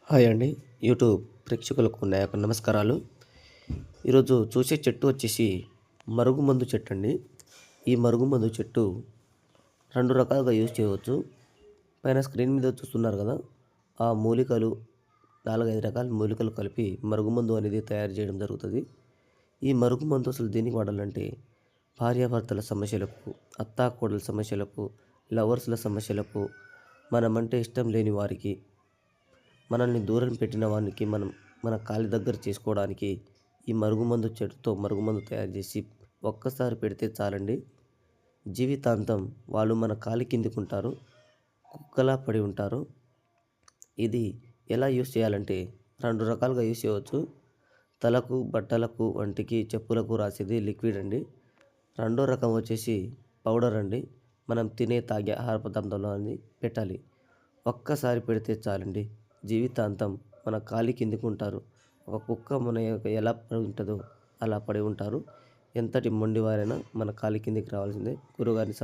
Hi అండి. YouTube ప్రేక్షకులకు నా యొక్క నమస్కారాలు. ఈరోజు చూసే చెట్టు వచ్చేసి మరుగుమందు చెట్టు అండి. ఈ మరుగుమందు చెట్టు 2 రకాలుగా యూజ్ చేయవచ్చు. పైన స్క్రీన్ మీద చూస్తున్నారు కదా! ఆ మూలికలు 4, 5 రకాల మూలికలు కలిపి మరుగుమందు అనేది తయారు చేయడం జరుగుతది. ఈ మరుగుమందు అసలు దేనికి వాడాలంటే భార్యాభర్తల సమస్యలకు, అత్తాకోడల సమస్యలకు, లవర్స్‌ల సమస్యలకు, మనమంటే ఇష్టం లేని వారికి, మనల్ని దూరం పెట్టిన వానికి మన కాలి దగ్గర చేసుకోవడానికి ఈ మరుగుమందు చెట్టుతో మరుగుమందు తయారు చేసి ఒక్కసారి పెడితే చాలండి. జీవితాంతం వాళ్ళు మన కాలి కిందకుంటారు. కుక్కలా పడి ఉంటారు. ఇది ఎలా యూజ్ చేయాలంటే 2 రకాలుగా యూజ్ చేయవచ్చు. తలకు, బట్టలకు, వంటికి, చెప్పులకు రాసేది లిక్విడ్ అండి. రెండో రకం వచ్చేసి పౌడర్ అండి. మనం తినే, తాగే ఆహార పదార్థంలో అని పెట్టాలి. ఒక్కసారి పెడితే చాలండి. జీవితాంతం మన కాలి కిందకుంటారు. ఒక కుక్క మన ఎలా పడి ఉంటుందో అలా పడి ఉంటారు. ఎంతటి మొండివారైనా మన కాలి కిందకి రావాల్సిందే. గురువుగారిని